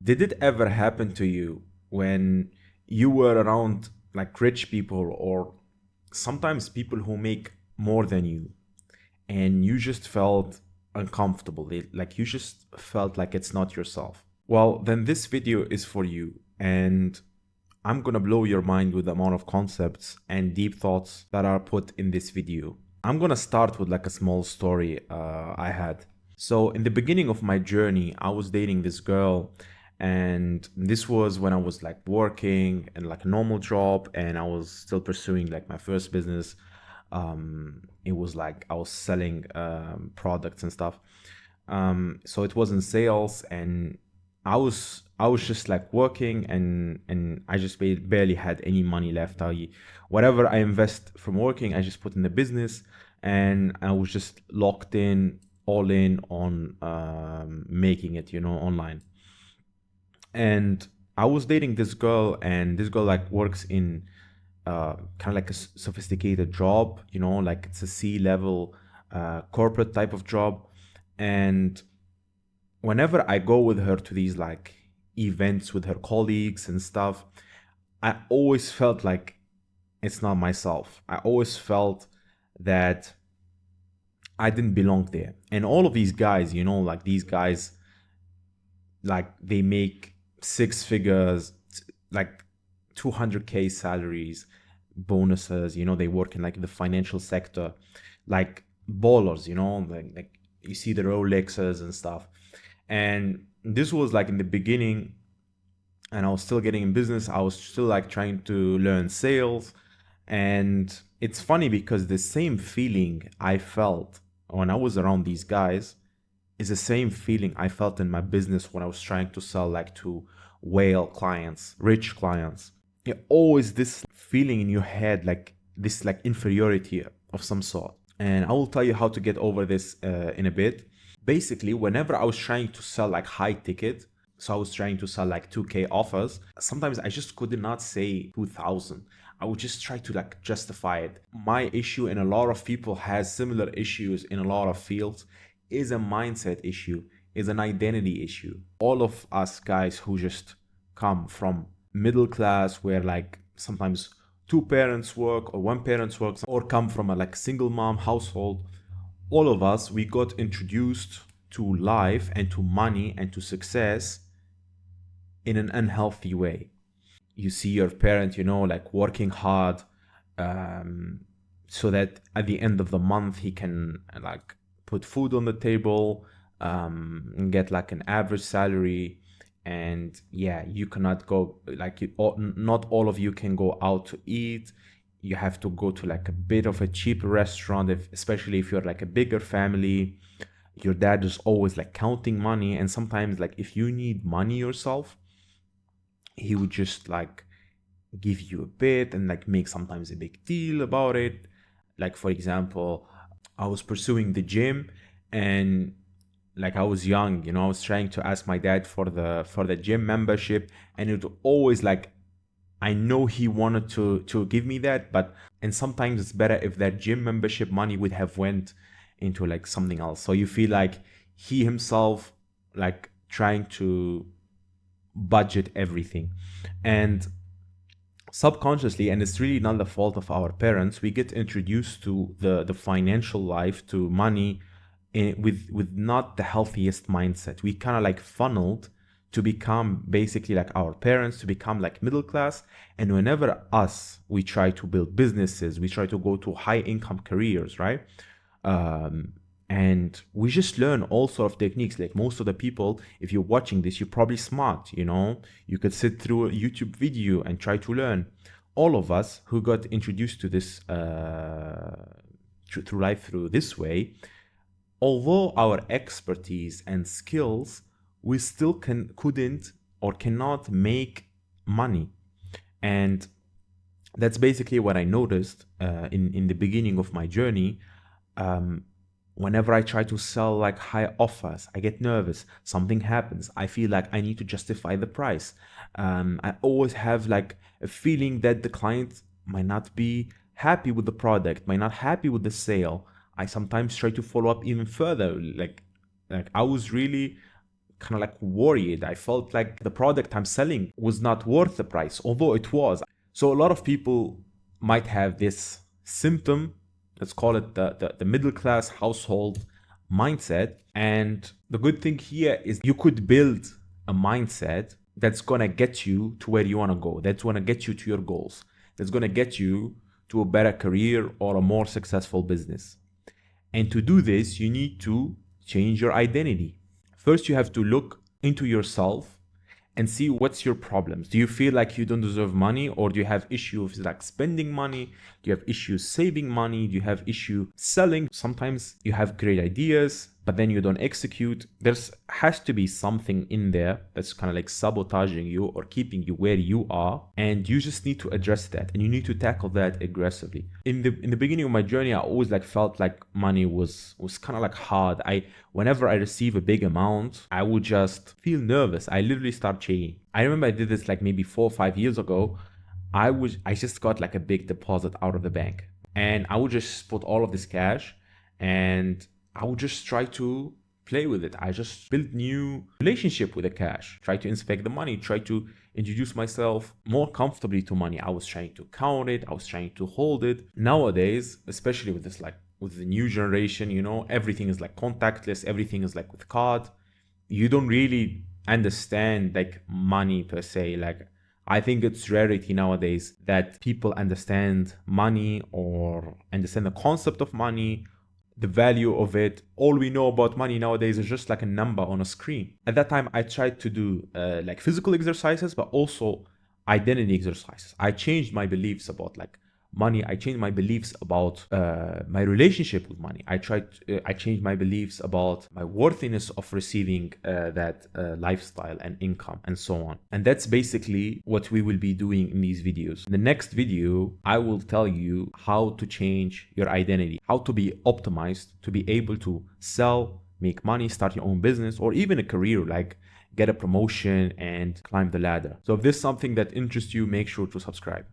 Did it ever happen to you when you were around like rich people or sometimes people who make more than you and you just felt uncomfortable? Like you just felt like it's not yourself. Well, then this video is for you. And I'm gonna blow your mind with the amount of concepts and deep thoughts that are put in this video. I'm gonna start with like a small story I had. So in the beginning of my journey, I was dating this girl, and this was when I was like working and like a normal job, and I was still pursuing like my first business. It was like I was selling products and stuff. So it was in sales, and I was just like working, and I just barely had any money left. Whatever I invest from working, I just put in the business, and I was just locked in, all in on making it, online. And I was dating this girl, and this girl like works in kind of like a sophisticated job, like it's a C-level corporate type of job. And whenever I go with her to these like events with her colleagues and stuff, I always felt like it's not myself. I always felt that I didn't belong there. And all of these guys, like these guys, like they make six figures, like 200K salaries, bonuses, they work in like the financial sector, like ballers, like you see the Rolexes and stuff. And this was like in the beginning, and I was still getting in business. I was still like trying to learn sales. And it's funny because the same feeling I felt when I was around these guys is the same feeling I felt in my business when I was trying to sell like to whale clients, rich clients. Always this feeling in your head, like this like inferiority of some sort. And I will tell you how to get over this in a bit. Basically, whenever I was trying to sell like high ticket, so I was trying to sell like 2K offers, sometimes I just could not say 2,000. I would just try to like justify it. My issue, and a lot of people has similar issues in a lot of fields, is a mindset issue, is an identity issue. All of us guys who just come from middle class, where like sometimes two parents work or one parent works, or come from a like single mom household, all of us, we got introduced to life and to money and to success in an unhealthy way. You see your parent, like working hard, so that at the end of the month he can like put food on the table, and get like an average salary. And yeah, you cannot go like not all of you can go out to eat. You have to go to like a bit of a cheap restaurant, especially if you're like a bigger family. Your dad is always like counting money, and sometimes like if you need money yourself, he would just like give you a bit and like make sometimes a big deal about it. Like for example, I was pursuing the gym, and like I was young, I was trying to ask my dad for the gym membership, and it always like I know he wanted to give me that, but and sometimes it's better if that gym membership money would have went into like something else. So you feel like he himself like trying to budget everything. And subconsciously, and it's really not the fault of our parents, we get introduced to the financial life, to money, with not the healthiest mindset. We kind of like funneled to become basically like our parents, to become like middle class. And whenever we try to build businesses, we try to go to high income careers, right? And we just learn all sort of techniques. Like most of the people, if you're watching this, you're probably smart, you could sit through a YouTube video and try to learn. All of us who got introduced to this through life through this way, although our expertise and skills, we still couldn't or cannot make money. And that's basically what I noticed in the beginning of my journey. Whenever I try to sell like high offers, I get nervous. Something happens. I feel like I need to justify the price. I always have like a feeling that the client might not be happy with the product, might not happy with the sale. I sometimes try to follow up even further. Like I was really kind of like worried. I felt like the product I'm selling was not worth the price, although it was. So a lot of people might have this symptom, let's call it the middle class household mindset. And the good thing here is you could build a mindset that's going to get you to where you want to go, that's going to get you to your goals, that's going to get you to a better career or a more successful business. And to do this, you need to change your identity. First, you have to look into yourself and see what's your problems. Do you feel like you don't deserve money, or do you have issues like spending money? Do you have issues saving money? Do you have issue selling? Sometimes you have great ideas, but then you don't execute. There has to be something in there that's kind of like sabotaging you or keeping you where you are, and you just need to address that, and you need to tackle that aggressively. In the beginning of my journey, I always like felt like money was kind of like hard. Whenever I receive a big amount, I would just feel nervous. I literally start shaking. I remember I did this like maybe 4 or 5 years ago. I just got like a big deposit out of the bank, and I would just put all of this cash, and I would just try to play with it. I just built new relationship with the cash, try to inspect the money, try to introduce myself more comfortably to money. I was trying to count it. I was trying to hold it. Nowadays, especially with this, like with the new generation, everything is like contactless. Everything is like with card. You don't really understand like money per se. Like, I think it's rarity nowadays that people understand money or understand the concept of money, the value of it. All we know about money nowadays is just like a number on a screen. At that time, I tried to do like physical exercises, but also identity exercises. I changed my beliefs about like money. I changed my beliefs about my relationship with money. I changed my beliefs about my worthiness of receiving that lifestyle and income and so on. And that's basically what we will be doing in these videos. In the next video, I will tell you how to change your identity, how to be optimized to be able to sell, make money, start your own business, or even a career, like get a promotion and climb the ladder. So if this is something that interests you, make sure to subscribe.